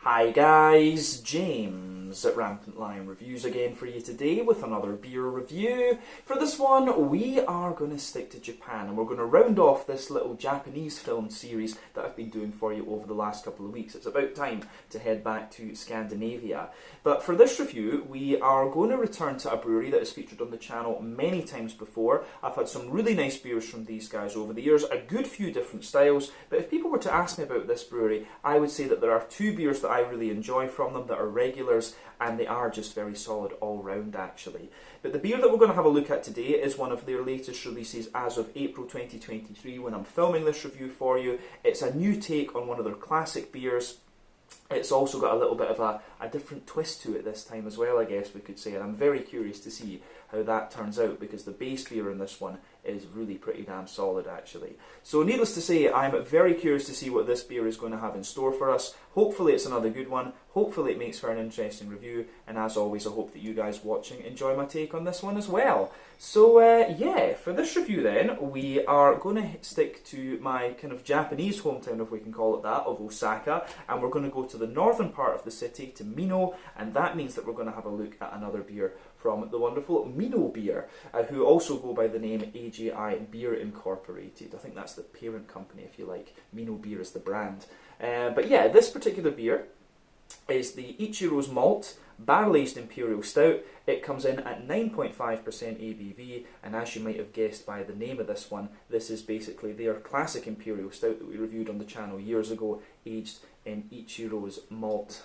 Hi guys, James at Rampant Lion Reviews again for you today with another beer review. For this one, we are going to stick to Japan and we're going to round off this little Japanese film series that I've been doing for you over the last couple of weeks. It's about time to head back to Scandinavia. But for this review, we are going to return to a brewery that has featured on the channel many times before. I've had some really nice beers from these guys over the years, a good few different styles, but if people were to ask me about this brewery, I would say that there are two beers that I really enjoy from them that are regulars, and they are just very solid all round actually. But the beer that we're going to have a look at today is one of their latest releases as of April 2023 when I'm filming this review for you. It's a new take on one of their classic beers. It's also got a little bit of a different twist to it this time as well, I guess we could say, and I'm very curious to see how that turns out because the base beer in this one is really pretty damn solid actually. So needless to say, I'm very curious to see what this beer is going to have in store for us. Hopefully it's another good one, hopefully it makes for an interesting review, and as always I hope that you guys watching enjoy my take on this one as well. So yeah, for this review then, we are going to stick to my kind of Japanese hometown, if we can call it that, of Osaka, and we're going to go to the northern part of the city, to Minoh, and that means that we're going to have a look at another beer from the wonderful Minoh Beer, who also go by the name AGI Beer Incorporated. I think that's the parent company, if you like. Minoh Beer is the brand. But yeah, this particular beer is the Ichiro's Malt barrel-aged Imperial Stout. It comes in at 9.5% ABV, and as you might have guessed by the name of this one, this is basically their classic Imperial Stout that we reviewed on the channel years ago, aged in Ichiro's Malt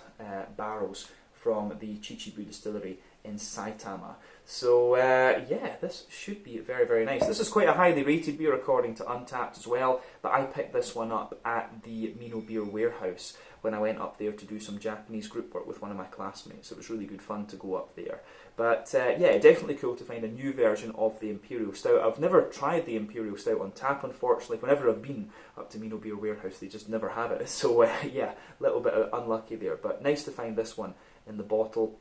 barrels from the Chichibu distillery in Saitama. So yeah, this should be very, very nice. This is quite a highly rated beer according to Untappd as well, but I picked this one up at the Minoh Beer warehouse when I went up there to do some Japanese group work with one of my classmates. It was really good fun to go up there. But yeah, definitely cool to find a new version of the Imperial Stout. I've never tried the Imperial Stout on tap, unfortunately. Whenever I've been up to Minoh Beer warehouse, they just never have it. So yeah, a little bit unlucky there, but nice to find this one in the bottle.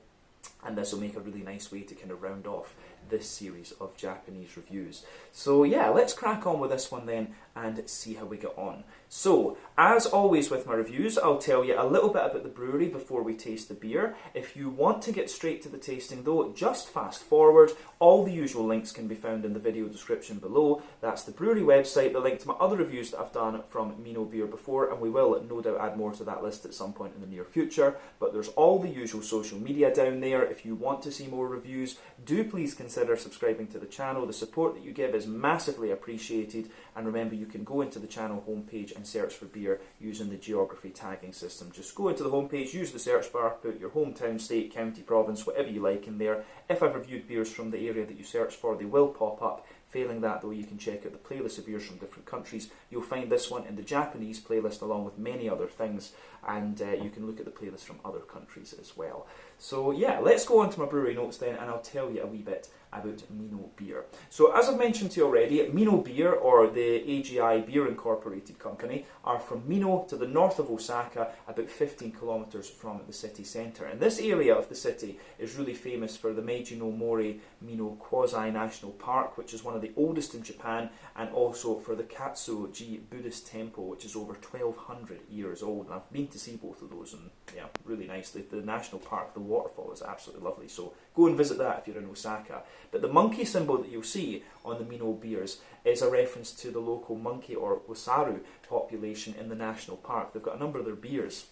And this will make a really nice way to kind of round off this series of Japanese reviews. So yeah, let's crack on with this one then and see how we get on. So, as always with my reviews, I'll tell you a little bit about the brewery before we taste the beer. If you want to get straight to the tasting though, just fast forward. All the usual links can be found in the video description below. That's the brewery website, the link to my other reviews that I've done from Minoh Beer before, and we will no doubt add more to that list at some point in the near future. But there's all the usual social media down there. If you want to see more reviews, do please consider subscribing to the channel. The support that you give is massively appreciated, and remember you can go into the channel homepage and search for beer using the geography tagging system. Just go into the homepage, use the search bar, put your hometown, state, county, province, whatever you like in there. If I've reviewed beers from the area that you search for, they will pop up. Failing that though, you can check out the playlist of beers from different countries. You'll find this one in the Japanese playlist along with many other things, and you can look at the playlist from other countries as well. So yeah, let's go on to my brewery notes then, and I'll tell you a wee bit about Minoh Beer. So as I've mentioned to you already, Minoh Beer, or the AGI Beer Incorporated company, are from Minoh to the north of Osaka, about 15 kilometres from the city centre. And this area of the city is really famous for the Meiji no Mori Minoh Quasi-National Park, which is one of the oldest in Japan, and also for the Katsuji Buddhist Temple, which is over 1200 years old. And I've been to see both of those, and yeah, really nice. The national park, the waterfall, is absolutely lovely, so go and visit that if you're in Osaka. But the monkey symbol that you'll see on the Minoh beers is a reference to the local monkey or osaru population in the national park. They've got a number of their beers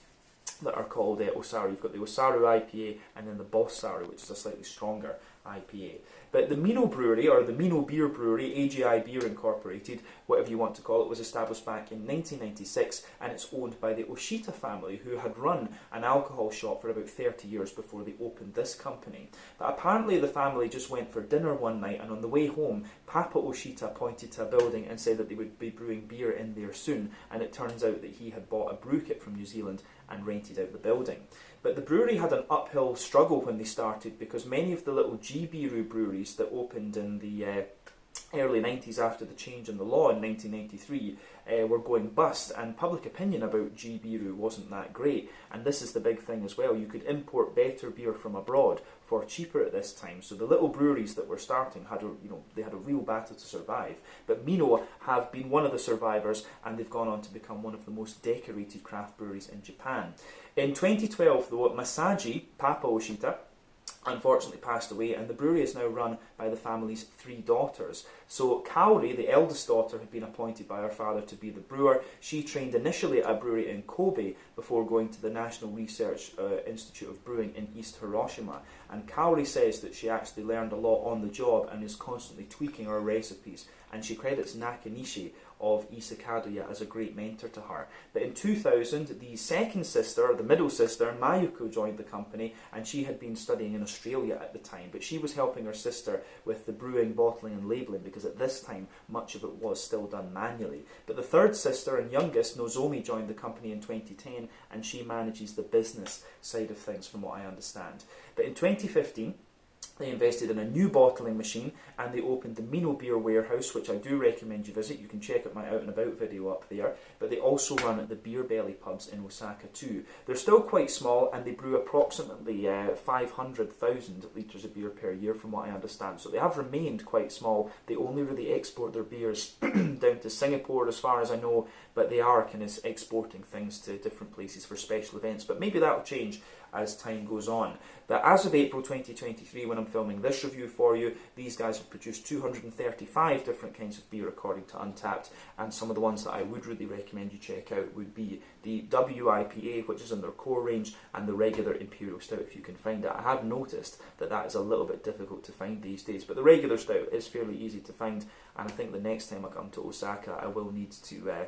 that are called osaru. You've got the Osaru IPA and then the Bossaru, which is a slightly stronger IPA. But the Minoh Brewery, or the Minoh Beer Brewery, AGI Beer Incorporated, whatever you want to call it, was established back in 1996, and it's owned by the Oshita family, who had run an alcohol shop for about 30 years before they opened this company. But apparently the family just went for dinner one night, and on the way home, Papa Oshita pointed to a building and said that they would be brewing beer in there soon, and it turns out that he had bought a brew kit from New Zealand and rented out the building. But the brewery had an uphill struggle when they started, because many of the little Jibiru breweries that opened in the early 90s, after the change in the law in 1993, were going bust, and public opinion about G-Biru wasn't that great. And this is the big thing as well, you could import better beer from abroad for cheaper at this time. So the little breweries that were starting had they had a real battle to survive. But Minoh have been one of the survivors, and they've gone on to become one of the most decorated craft breweries in Japan. In 2012, though, Masaji Papa Oshita unfortunately passed away, and the brewery is now run by the family's 3 daughters. So Kaori, the eldest daughter, had been appointed by her father to be the brewer. She trained initially at a brewery in Kobe before going to the National Research Institute of Brewing in East Hiroshima. And Kaori says that she actually learned a lot on the job and is constantly tweaking her recipes, and she credits Nakanishi of Isakadoya as a great mentor to her. But in 2000, the second sister, the middle sister, Mayuko, joined the company, and she had been studying in Australia at the time, but she was helping her sister with the brewing, bottling and labelling, because at this time much of it was still done manually. But the third sister and youngest, Nozomi, joined the company in 2010, and she manages the business side of things from what I understand. But in 2015, they invested in a new bottling machine, and they opened the Minoh Beer warehouse, which I do recommend you visit. You can check out my out and about video up there. But they also run the Beer Belly pubs in Osaka too. They're still quite small, and they brew approximately 500,000 litres of beer per year from what I understand. So they have remained quite small. They only really export their beers down to Singapore as far as I know, but they are kind of exporting things to different places for special events. But maybe that'll change as time goes on. But as of April 2023, when I'm filming this review for you, these guys have produced 235 different kinds of beer according to Untappd, and some of the ones that I would really recommend you check out would be the WIPA, which is in their core range, and the regular Imperial Stout if you can find it. I have noticed that that is a little bit difficult to find these days, but the regular Stout is fairly easy to find, and I think the next time I come to Osaka I will need to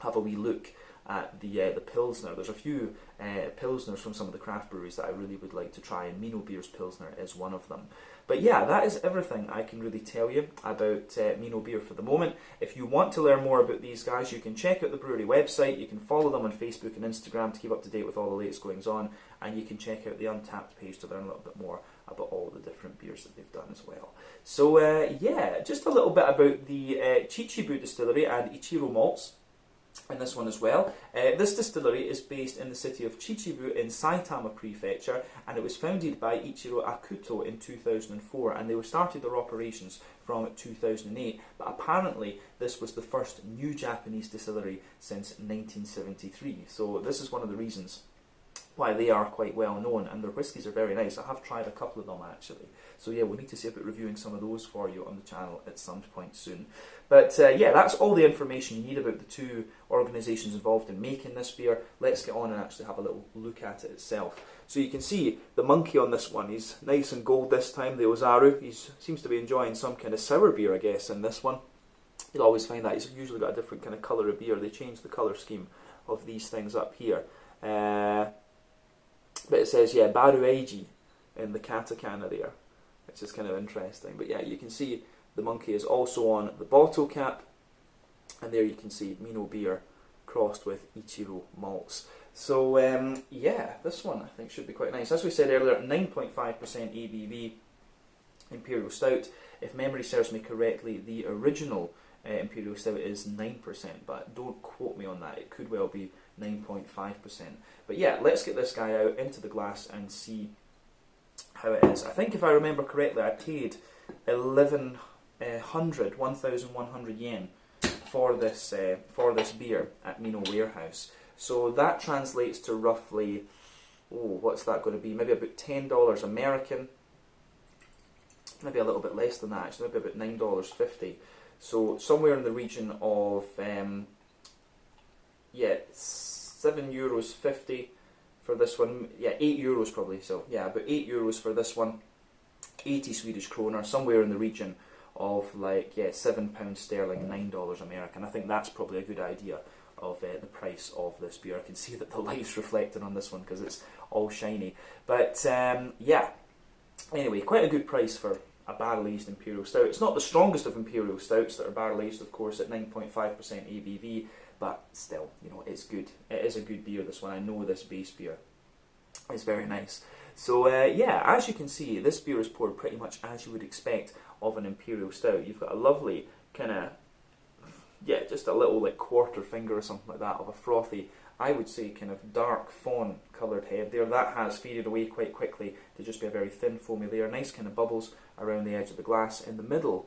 have a wee look at the Pilsner. There's a few Pilsners from some of the craft breweries that I really would like to try, and Minoh Beer's Pilsner is one of them. But yeah, that is everything I can really tell you about Minoh Beer for the moment. If you want to learn more about these guys, you can check out the brewery website, you can follow them on Facebook and Instagram to keep up to date with all the latest goings on, and you can check out the Untappd page to learn a little bit more about all the different beers that they've done as well. So yeah, just a little bit about the Chichibu distillery and Ichiro malts in this one as well. This distillery is based in the city of Chichibu in Saitama Prefecture, and it was founded by Ichiro Akuto in 2004, and they started their operations from 2008, but apparently this was the first new Japanese distillery since 1973. So this is one of the reasons why they are quite well known, and their whiskies are very nice. I have tried a couple of them actually. So yeah, we'll need to see about reviewing some of those for you on the channel at some point soon. But yeah, that's all the information you need about the two organisations involved in making this beer. Let's get on and actually have a little look at it itself. So you can see the monkey on this one, he's nice and gold this time, the Ozaru. He seems to be enjoying some kind of sour beer, I guess, in this one. You'll always find that. He's usually got a different kind of colour of beer. They change the colour scheme of these things up here. But it says, yeah, Baru Eiji in the katakana there, which is kind of interesting. But yeah, you can see the monkey is also on the bottle cap, and there you can see Minoh Beer crossed with Ichiro malts. So yeah, this one I think should be quite nice. As we said earlier, 9.5% ABV Imperial Stout. If memory serves me correctly, the original Imperial Stout is 9%, but don't quote me on that. It could well be 9.5%. But yeah, let's get this guy out into the glass and see how it is. I think if I remember correctly, I paid 1,100 yen for this beer at Minoh Warehouse. So that translates to roughly, what's that going to be? Maybe about $10 American. Maybe a little bit less than that, actually, maybe about $9.50. So somewhere in the region of yeah, €7.50 for this one. Yeah, €8 probably. So yeah, about €8 for this one. 80 Swedish kroner, somewhere in the region of like, yeah, £7 sterling, $9 American. I think that's probably a good idea of the price of this beer. I can see that the light's reflecting on this one because it's all shiny. But yeah, anyway, quite a good price for a barrel-aged Imperial Stout. It's not the strongest of Imperial Stouts that are barrel-aged, of course, at 9.5% ABV, but still, you know, it's good. It is a good beer, this one. I know this base beer. It's very nice. So yeah, as you can see, this beer is poured pretty much as you would expect of an Imperial Stout. You've got a lovely kind of, yeah, just a little like quarter finger or something like that of a frothy, I would say kind of dark fawn coloured head there. That has faded away quite quickly to just be a very thin foamy layer. Nice kind of bubbles around the edge of the glass. In the middle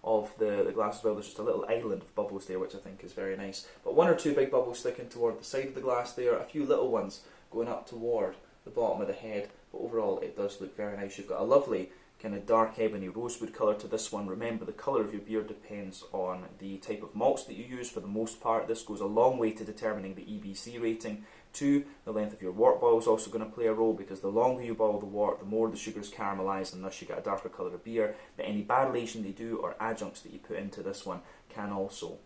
of the glass as well, there's just a little island of bubbles there, which I think is very nice. But one or two big bubbles sticking toward the side of the glass there, a few little ones going up toward the bottom of the head, but overall it does look very nice. You've got a lovely kind of dark ebony rosewood colour to this one. Remember, the colour of your beer depends on the type of malts that you use for the most part. This goes a long way to determining the EBC rating. 2, the length of your wort boil is also going to play a role, because the longer you boil the wort, the more the sugars caramelise, and thus you get a darker colour of beer. But any barrel aging they do or adjuncts that you put into this one can also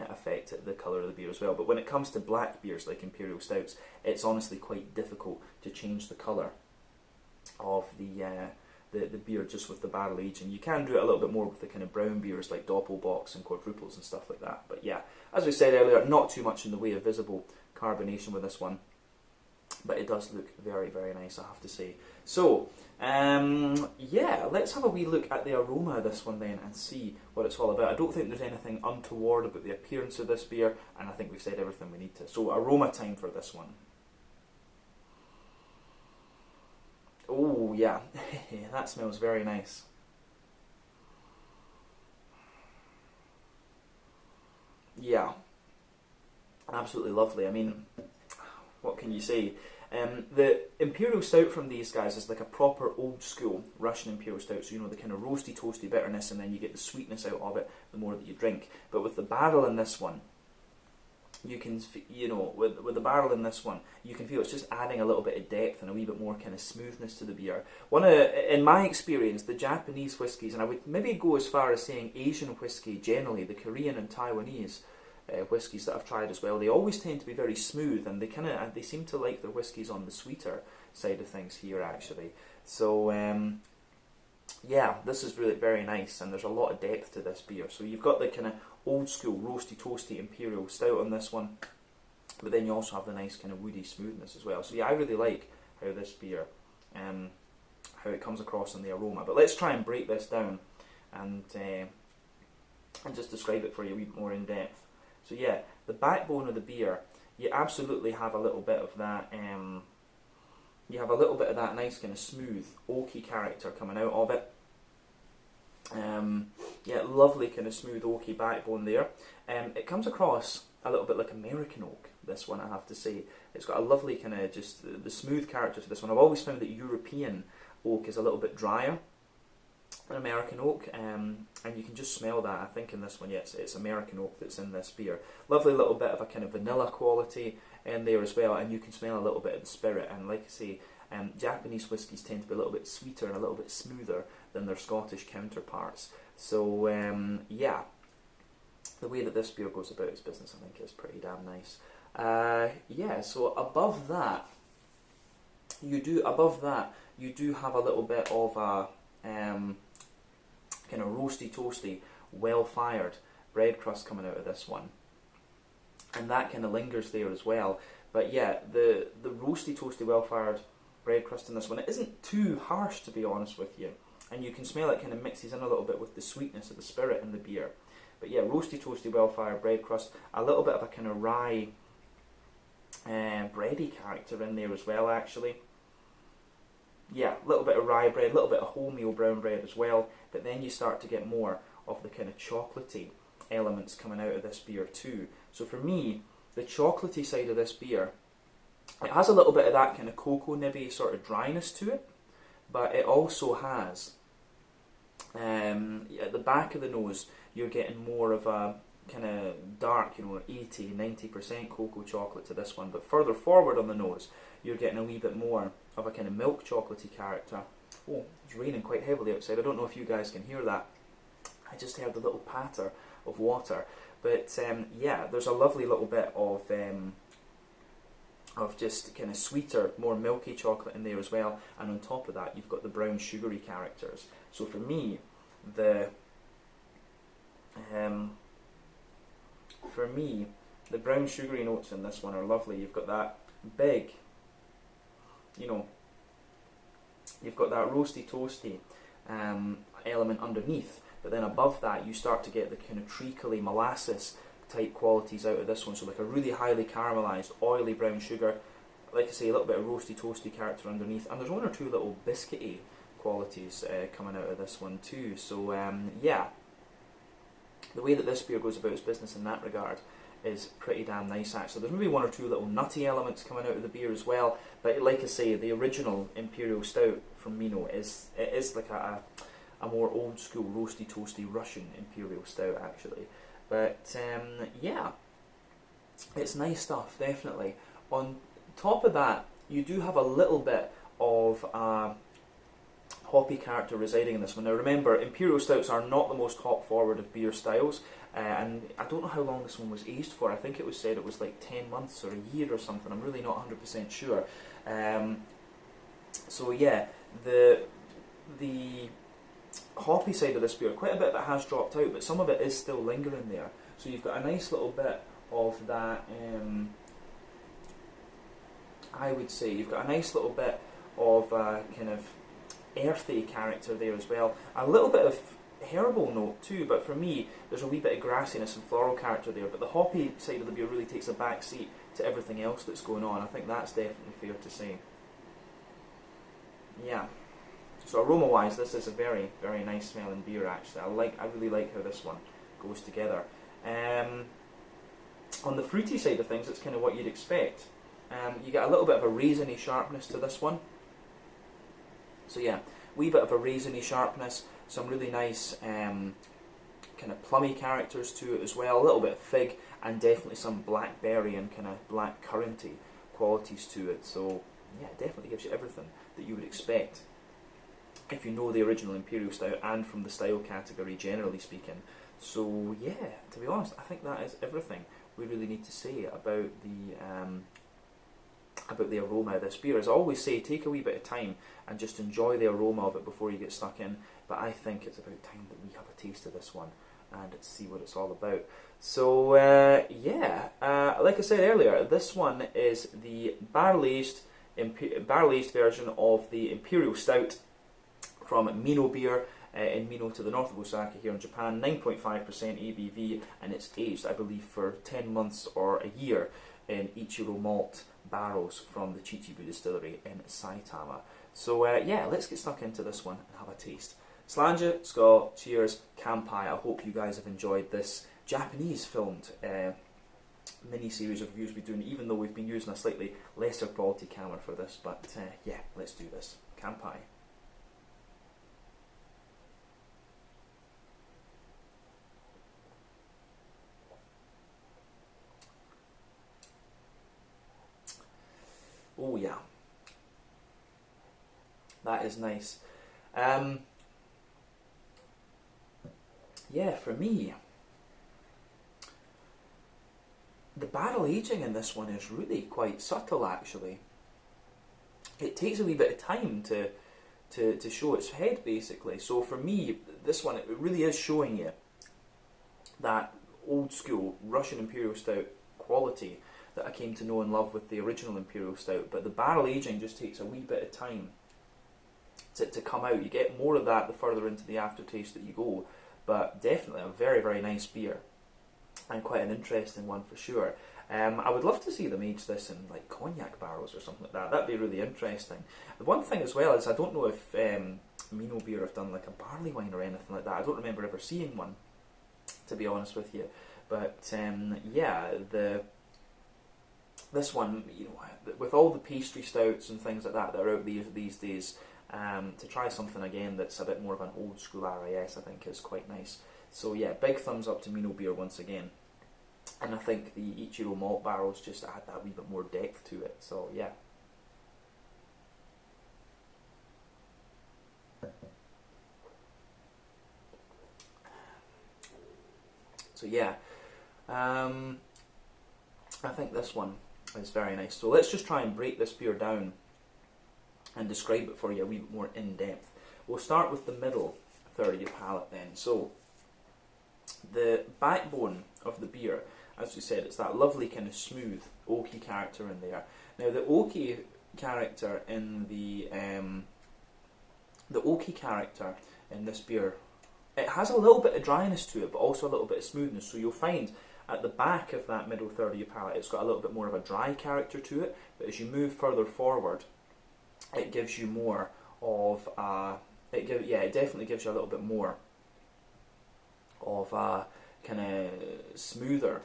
affect the colour of the beer as well. But when it comes to black beers like Imperial Stouts, it's honestly quite difficult to change the colour of the beer just with the barrel aging. You can do it a little bit more with the kind of brown beers like Doppelbocks and quadruples and stuff like that. But yeah, as we said earlier, not too much in the way of visible carbonation with this one, but it does look very, very nice, I have to say. So yeah, let's have a wee look at the aroma of this one then and see what it's all about. I don't think there's anything untoward about the appearance of this beer, and I think we've said everything we need to. So aroma time for this one. Oh yeah, that smells very nice. Yeah, absolutely lovely. I mean, what can you say? The Imperial Stout from these guys is like a proper old school Russian Imperial Stout, so you know, the kind of roasty toasty bitterness, and then you get the sweetness out of it the more that you drink. But with the barrel in this one, you can, you know, with the barrel in this one, you can feel it's just adding a little bit of depth and a wee bit more kind of smoothness to the beer. In my experience, the Japanese whiskies, and I would maybe go as far as saying Asian whiskey generally, the Korean and Taiwanese whiskies that I've tried as well, they always tend to be very smooth, and they seem to like their whiskies on the sweeter side of things here actually. So yeah, this is really very nice, and there's a lot of depth to this beer. So you've got the kind of old school roasty toasty Imperial Stout on this one, but then you also have the nice kind of woody smoothness as well. So yeah, I really like how this beer, how it comes across in the aroma. But let's try and break this down and just describe it for you a wee bit more in depth. So yeah, the backbone of the beer, you absolutely have a little bit of that. You have a little bit of that nice kind of smooth oaky character coming out of it. Yeah, lovely kind of smooth oaky backbone there. It comes across a little bit like American oak, this one, I have to say. It's got a lovely kind of just the smooth character to this one. I've always found that European oak is a little bit drier than American oak, and you can just smell that. I think in this one, yes, it's American oak that's in this beer. Lovely little bit of a kind of vanilla quality in there as well, and you can smell a little bit of the spirit. And like I say, Japanese whiskies tend to be a little bit sweeter and a little bit smoother than their Scottish counterparts. So yeah, the way that this beer goes about its business, I think, is pretty damn nice. Yeah, so above that, you do have a little bit of a kind of roasty toasty, well fired bread crust coming out of this one, and that kind of lingers there as well. But yeah, the roasty toasty, well fired bread crust in this one, it isn't too harsh, to be honest with you, and you can smell it kind of mixes in a little bit with the sweetness of the spirit in the beer. But yeah, roasty toasty, well fired bread crust, a little bit of a kind of rye bready character in there as well actually. Yeah, a little bit of rye bread, a little bit of wholemeal brown bread as well, but then you start to get more of the kind of chocolatey elements coming out of this beer too. So for me, the chocolatey side of this beer, it has a little bit of that kind of cocoa nibby sort of dryness to it, but it also has, at the back of the nose, you're getting more of a kind of dark, 80-90% cocoa chocolate to this one, but further forward on the nose, you're getting a wee bit more of a kind of milk chocolatey character. Oh, it's raining quite heavily outside. I don't know if you guys can hear that. I just heard the little patter of water. But yeah, there's a lovely little bit of just kind of sweeter, more milky chocolate in there as well. And on top of that, you've got the brown sugary characters. So for me, The brown sugary notes in this one are lovely. You've got that big, you know, you've got that roasty toasty element underneath, but then above that you start to get the kind of treacly molasses type qualities out of this one. So like a really highly caramelised, oily brown sugar, like I say, a little bit of roasty toasty character underneath, and there's one or two little biscuity qualities coming out of this one too. So yeah, the way that this beer goes about its business in that regard is pretty damn nice actually. There's maybe one or two little nutty elements coming out of the beer as well, but like I say, the original Imperial Stout from Minoh is like a more old school roasty toasty Russian Imperial Stout actually. But yeah, it's nice stuff, definitely. On top of that, you do have a little bit of hoppy character residing in this one. Now remember, Imperial Stouts are not the most hop forward of beer styles, and I don't know how long this one was aged for. I think it was said it was like 10 months or a year or something. I'm really not 100% sure. So yeah, the hoppy side of this beer, quite a bit of it has dropped out, but some of it is still lingering there. So you've got a nice little bit of that, I would say, you've got a nice little bit of kind of earthy character there as well. A little bit of herbal note too, but for me there's a wee bit of grassiness and floral character there, but the hoppy side of the beer really takes a back seat to everything else that's going on. I think that's definitely fair to say. Yeah. So aroma wise, this is a very, very nice smelling beer actually. I really like how this one goes together. On the fruity side of things, it's kind of what you'd expect. You get a little bit of a raisiny sharpness to this one. So yeah, wee bit of a raisiny sharpness, some really nice kind of plummy characters to it as well, a little bit of fig, and definitely some blackberry and kind of black curranty qualities to it. So yeah, it definitely gives you everything that you would expect if you know the original Imperial Stout and from the style category generally speaking. So yeah, to be honest, I think that is everything we really need to say about the aroma of this beer. As I always say, take a wee bit of time and just enjoy the aroma of it before you get stuck in. But I think it's about time that we have a taste of this one and see what it's all about. So yeah, like I said earlier, this one is the barrel-aged version of the Imperial Stout from Minoh Beer in Minoh to the north of Osaka here in Japan. 9.5% ABV, and it's aged, I believe, for 10 months or a year in Ichiro Malt barrels from the Chichibu distillery in Saitama. So yeah, let's get stuck into this one and have a taste. Slàinte, Skål, cheers, Kampai. I hope you guys have enjoyed this Japanese filmed mini-series of reviews we're doing, even though we've been using a slightly lesser quality camera for this. But yeah, let's do this. Kampai. Oh yeah, that is nice. Yeah, for me, the barrel aging in this one is really quite subtle actually. It takes a wee bit of time to show its head basically. So for me, this one, it really is showing you that old school Russian Imperial Stout quality that I came to know and love with the original Imperial Stout, but the barrel aging just takes a wee bit of time to come out. You get more of that the further into the aftertaste that you go, but definitely a very, very nice beer, and quite an interesting one for sure. I would love to see them age this in like cognac barrels or something like that. That'd be really interesting. The one thing as well is I don't know if Minoh Beer have done like a barley wine or anything like that. I don't remember ever seeing one, to be honest with you. But yeah, this one, you know, with all the pastry stouts and things like that are out these days, to try something again that's a bit more of an old school RIS, I think is quite nice. So yeah, big thumbs up to Minoh Beer once again. And I think the Ichiro malt barrels just add that wee bit more depth to it. So yeah. So yeah, I think this one is very nice. So let's just try and break this beer down and describe it for you a wee bit more in depth. We'll start with the middle third of your palate then. So the backbone of the beer, as we said, it's that lovely kind of smooth oaky character in there. Now the oaky character in the oaky character in this beer, it has a little bit of dryness to it, but also a little bit of smoothness. So you'll find at the back of that middle third of your palate, it's got a little bit more of a dry character to it. But as you move further forward, it gives you more of a. It definitely gives you a little bit more of a kind of smoother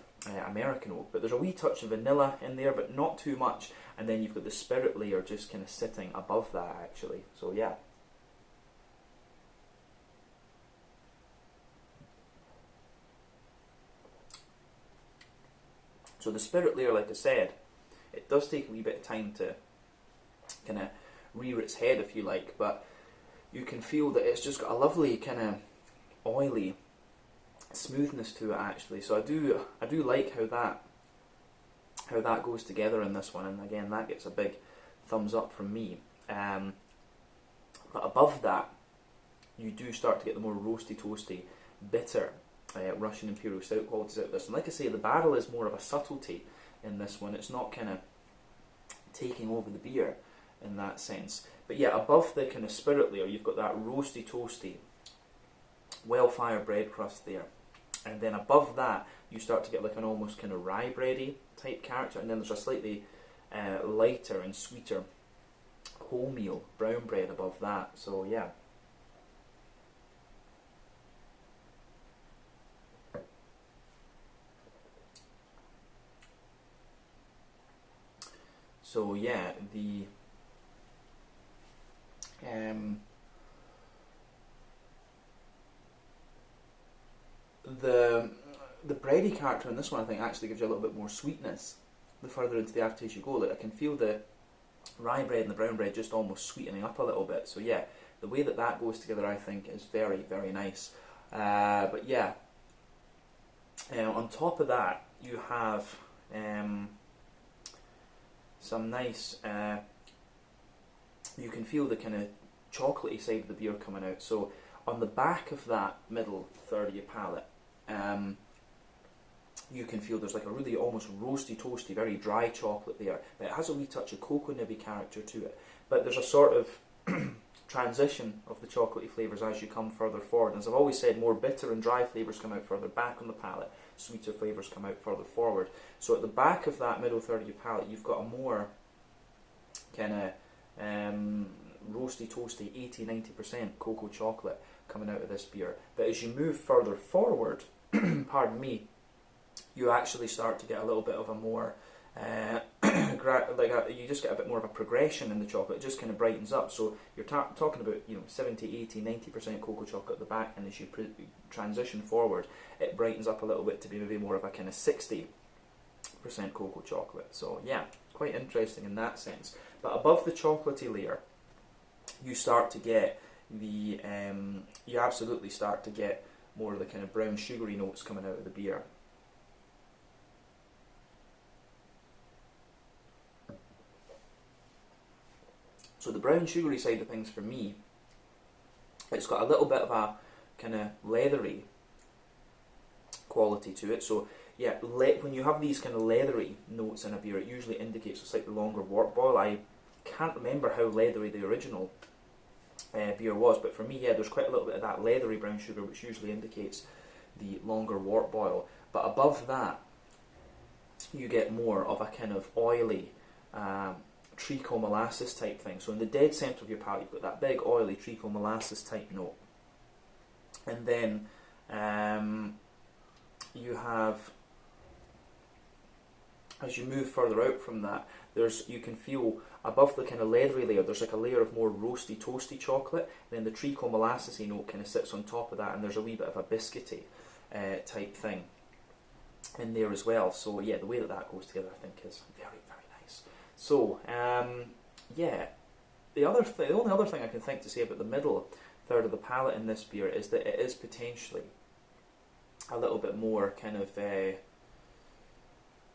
American oak. But there's a wee touch of vanilla in there, but not too much. And then you've got the spirit layer just kind of sitting above that, actually. So yeah. So the spirit layer, like I said, it does take a wee bit of time to kind of rear its head, if you like, but you can feel that it's just got a lovely kind of oily smoothness to it, actually. So I do like how that goes together in this one, and again that gets a big thumbs up from me. But above that, you do start to get the more roasty, toasty, bitter Russian Imperial Stout qualities out of this. And like I say, the barrel is more of a subtlety in this one. It's not kind of taking over the beer in that sense. But yeah, above the kind of spirit layer, you've got that roasty, toasty, well-fired bread crust there. And then above that, you start to get like an almost kind of rye bready type character. And then there's a slightly lighter and sweeter wholemeal brown bread above that. So yeah. So yeah, the bready character in this one, I think, actually gives you a little bit more sweetness the further into the aftertaste you go. Like, I can feel the rye bread and the brown bread just almost sweetening up a little bit. So yeah, the way that goes together, I think, is very, very nice. But yeah, on top of that, you have some nice, you can feel the kind of chocolatey side of the beer coming out. So on the back of that middle third of your palate, you can feel there's like a really almost roasty, toasty, very dry chocolate there. But it has a wee touch of cocoa nibby character to it. But there's a sort of transition of the chocolatey flavours as you come further forward. And as I've always said, more bitter and dry flavours come out further back on the palate, sweeter flavours come out further forward. So at the back of that middle third of your palate, you've got a more kind of roasty, toasty, 80-90% cocoa chocolate coming out of this beer. But as you move further forward, pardon me, you actually start to get a little bit of a more, you just get a bit more of a progression in the chocolate. It just kind of brightens up. So you're talking about 70, 80, 90% cocoa chocolate at the back, and as you transition forward, it brightens up a little bit to be maybe more of a kind of 60% cocoa chocolate. So yeah, quite interesting in that sense. But above the chocolatey layer, you start to get the, you absolutely start to get more of the kind of brown sugary notes coming out of the beer. So the brown sugary side of things for me, it's got a little bit of a kind of leathery quality to it. So yeah, when you have these kind of leathery notes in a beer, it usually indicates a slightly longer wort boil. I can't remember how leathery the original beer was, but for me, yeah, there's quite a little bit of that leathery brown sugar, which usually indicates the longer wort boil. But above that, you get more of a kind of oily treacle molasses type thing. So in the dead centre of your palate, you've got that big oily treacle molasses type note. And then you have, as you move further out from that, you can feel above the kind of leathery layer, there's like a layer of more roasty, toasty chocolate. Then the treacle molassesy note kind of sits on top of that, and there's a wee bit of a biscuity type thing in there as well. So yeah, the way that goes together, I think, is very, very nice. So yeah, the only other thing I can think to say about the middle third of the palate in this beer is that it is potentially a little bit more kind of, it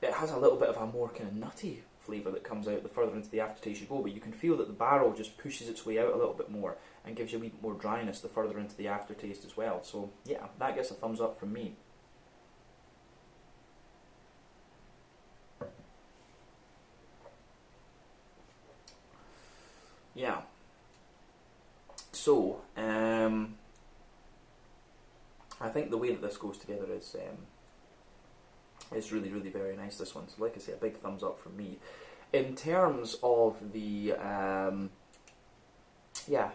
has a little bit of a more kind of nutty flavour that comes out the further into the aftertaste you go, but you can feel that the barrel just pushes its way out a little bit more and gives you a wee bit more dryness the further into the aftertaste as well. So yeah, that gets a thumbs up from me. yeah. So, I think the way that this goes together is really, really very nice, this one. So like I say, a big thumbs up from me. In terms of the,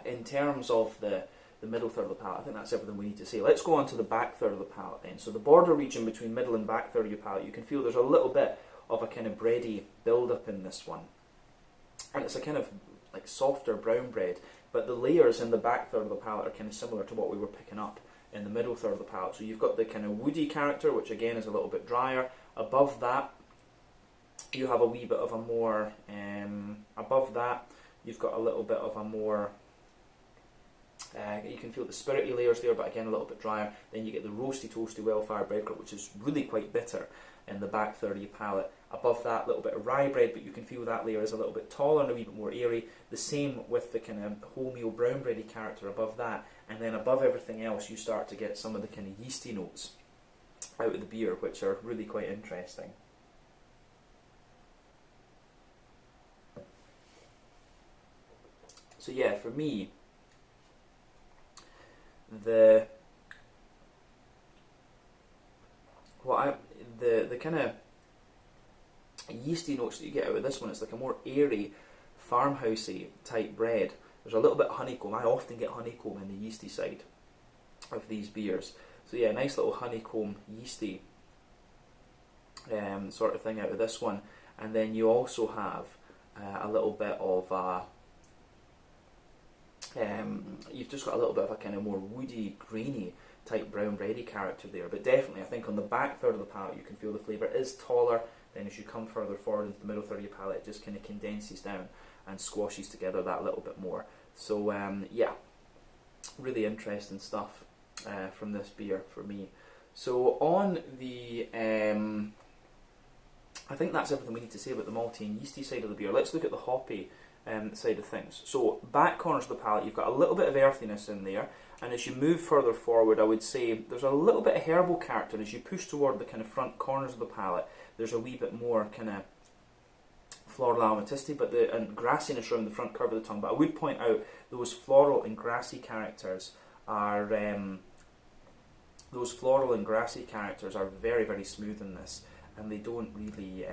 in terms of the middle third of the palate, I think that's everything we need to say. Let's go on to the back third of the palate then. So the border region between middle and back third of your palate, you can feel there's a little bit of a kind of bready build-up in this one. And it's a kind of like softer brown bread, but the layers in the back third of the palate are kind of similar to what we were picking up in the middle third of the palate. So you've got the kind of woody character, which again is a little bit drier. Above that, you have a wee bit of a more, above that, you've got a little bit of a more, you can feel the spirity layers there, but again a little bit drier. Then you get the roasty, toasty, well-fired bread crust, which is really quite bitter in the back third of your palate. Above that, a little bit of rye bread, but you can feel that layer is a little bit taller and a wee bit more airy. The same with the kind of wholemeal brown bready character above that. And then above everything else, you start to get some of the kind of yeasty notes out of the beer, which are really quite interesting. So yeah, for me, the kind of yeasty notes that you get out of this one, it's like a more airy, farmhousey type bread. There's a little bit of honeycomb. I often get honeycomb in the yeasty side of these beers. So yeah, nice little honeycomb yeasty sort of thing out of this one. And then you also have a little bit of you've just got a little bit of a kind of more woody, grainy type brown bready character there. But definitely, I think on the back third of the palate, you can feel the flavour is taller. Then as you come further forward into the middle third of your palate, it just kind of condenses down and squashes together that little bit more. So yeah, really interesting stuff from this beer for me. So on the, I think that's everything we need to say about the malty and yeasty side of the beer. Let's look at the hoppy side of things. So back corners of the palate, you've got a little bit of earthiness in there, and as you move further forward, I would say there's a little bit of herbal character. As you push toward the kind of front corners of the palate, there's a wee bit more kind of floral aromaticity, but and grassiness around the front curve of the tongue. But I would point out those floral and grassy characters are very, very smooth in this, and they don't really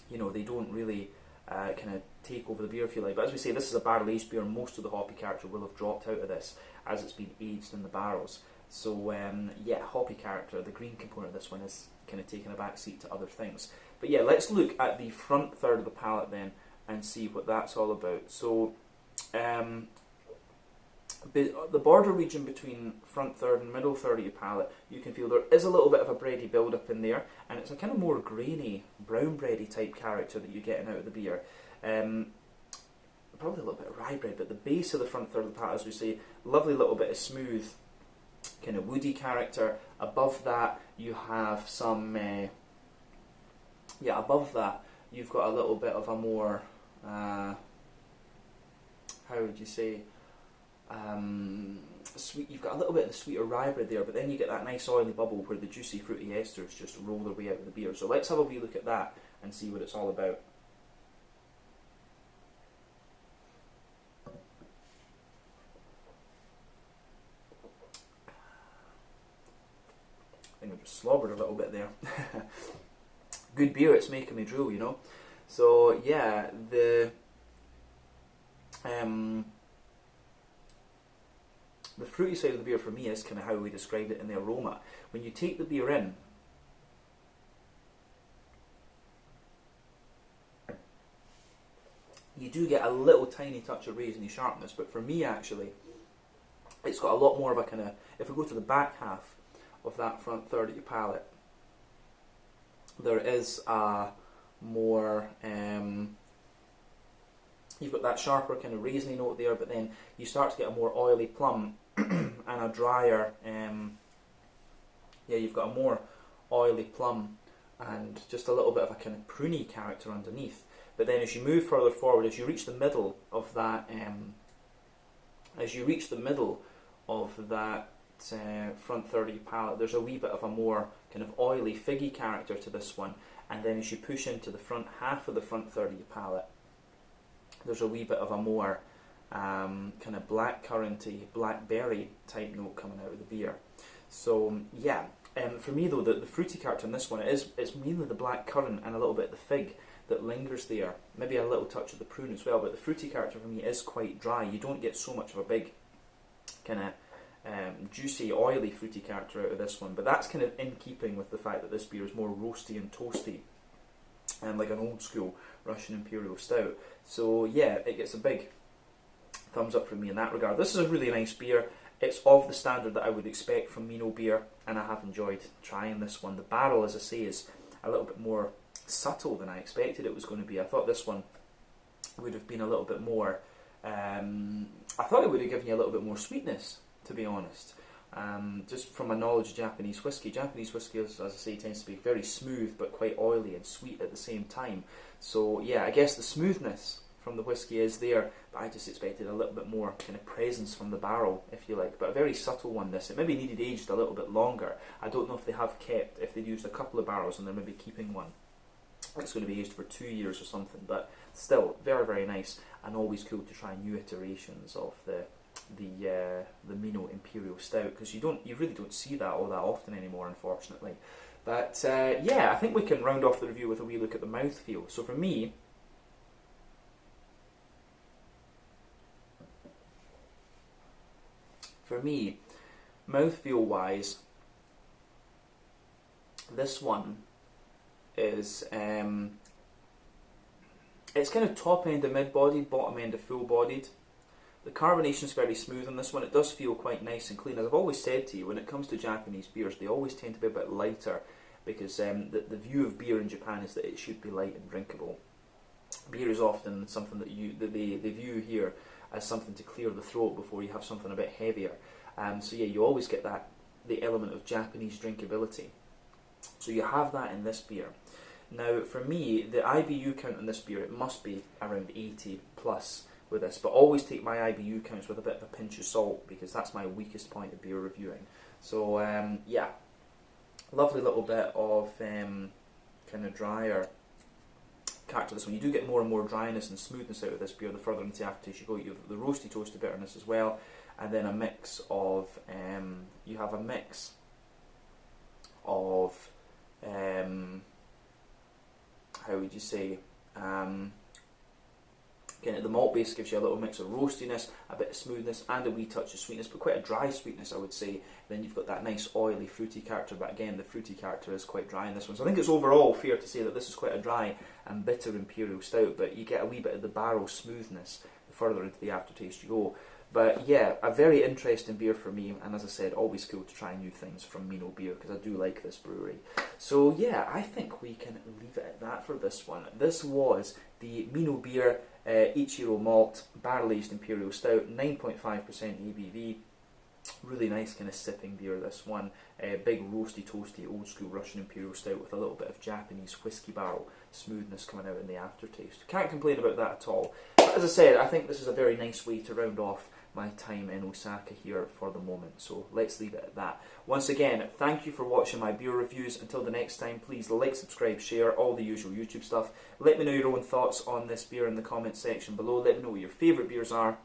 they don't really kind of take over the beer, if you like. But as we say, this is a barrel aged beer. Most of the hoppy character will have dropped out of this as it's been aged in the barrels. So yeah, hoppy character, the green component of this one is kind of taking a back seat to other things. But yeah, let's look at the front third of the palate then and see what that's all about. So the border region between front third and middle third of your palate, you can feel there is a little bit of a bready build up in there, and it's a kind of more grainy, brown bready type character that you're getting out of the beer. Probably a little bit of rye bread, but the base of the front third of the palate, as we say, lovely little bit of smooth, kind of woody character. Above that, you have some, above that, you've got a little bit of a more, how would you say, sweet. You've got a little bit of the sweeter rye bread there, but then you get that nice oily bubble where the juicy fruity esters just roll their way out of the beer. So let's have a wee look at that and see what it's all about. I think I just slobbered a little bit there. Good beer, it's making me drool, you know. So yeah, the fruity side of the beer for me is kind of how we described it in the aroma. When you take the beer in, you do get a little tiny touch of raisiny sharpness, but for me actually, it's got a lot more of a kind of, if we go to the back half of that front third of your palate, there is a more, you've got that sharper kind of raisiny note there, but then you start to get a more oily plum and a drier, you've got a more oily plum and just a little bit of a kind of pruny character underneath. But then as you move further forward, as you reach the middle of that, front third of your palate, there's a wee bit of a more kind of oily, figgy character to this one. And then as you push into the front half of the front third of your palate, there's a wee bit of a more kind of blackcurranty, blackberry type note coming out of the beer. So yeah, for me though, the fruity character in this one, it's mainly the blackcurrant and a little bit of the fig that lingers there. Maybe a little touch of the prune as well, but the fruity character for me is quite dry. You don't get so much of a big kind of juicy, oily, fruity character out of this one, but that's kind of in keeping with the fact that this beer is more roasty and toasty, and like an old school Russian Imperial Stout. So yeah, it gets a big thumbs up from me in that regard. This is a really nice beer. It's of the standard that I would expect from Minoh Beer, and I have enjoyed trying this one. The barrel, as I say, is a little bit more subtle than I expected it was going to be. I thought this one would have been a little bit more, I thought it would have given you a little bit more sweetness, to be honest. Just from my knowledge of Japanese whiskey. Japanese whiskey, as I say, tends to be very smooth but quite oily and sweet at the same time. So yeah, I guess the smoothness from the whiskey is there, but I just expected a little bit more kind of presence from the barrel, if you like. But a very subtle one, this. It maybe needed aged a little bit longer. I don't know if they have kept, if they'd used a couple of barrels and they're maybe keeping one. It's going to be aged for 2 years or something, but still very, very nice, and always cool to try new iterations of the Minoh Imperial Stout, because you really don't see that all that often anymore, unfortunately. But yeah, I think we can round off the review with a wee look at the mouthfeel. So for me, mouthfeel wise, this one is it's kind of top end of mid-bodied, bottom end of full-bodied. The carbonation is very smooth on this one. It does feel quite nice and clean. As I've always said to you, when it comes to Japanese beers, they always tend to be a bit lighter, because the view of beer in Japan is that it should be light and drinkable. Beer is often something that they view here as something to clear the throat before you have something a bit heavier. So yeah, you always get the element of Japanese drinkability. So you have that in this beer. Now for me, the IBU count on this beer, it must be around 80 plus with this, but always take my IBU counts with a bit of a pinch of salt, because that's my weakest point of beer reviewing. So yeah, lovely little bit of kind of drier character this one. You do get more and more dryness and smoothness out of this beer the further into the aftertaste you go. You have the roasty toasty bitterness as well, and then a mix of you have a mix of how would you say, again, the malt base gives you a little mix of roastiness, a bit of smoothness, and a wee touch of sweetness, but quite a dry sweetness, I would say. Then you've got that nice oily fruity character, but again, the fruity character is quite dry in this one. So I think it's overall fair to say that this is quite a dry and bitter Imperial Stout, but you get a wee bit of the barrel smoothness the further into the aftertaste you go. But yeah, a very interesting beer for me, and as I said, always cool to try new things from Minoh Beer, because I do like this brewery. So yeah, I think we can leave it at that for this one. This was the Minoh Beer Ichiro Malt Barrel Aged Imperial Stout, 9.5% ABV. Really nice kind of sipping beer, this one. Big roasty toasty old school Russian Imperial Stout with a little bit of Japanese whiskey barrel smoothness coming out in the aftertaste. Can't complain about that at all. But as I said, I think this is a very nice way to round off my time in Osaka here for the moment, so let's leave it at that. Once again, thank you for watching my beer reviews. Until the next time, please like, subscribe, share, all the usual YouTube stuff. Let me know your own thoughts on this beer in the comments section below. Let me know what your favourite beers are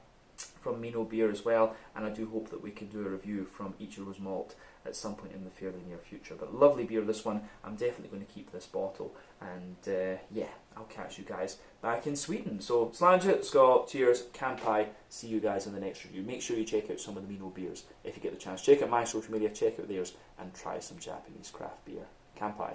from Minoh Beer as well, and I do hope that we can do a review from Ichiro's Malt at some point in the fairly near future. But lovely beer, this one. I'm definitely going to keep this bottle, and yeah, I'll catch you guys back in Sweden. So Slange, Skål, cheers, Kampai, see you guys in the next review. Make sure you check out some of the Minoh beers if you get the chance. Check out my social media, check out theirs, and try some Japanese craft beer. Kampai.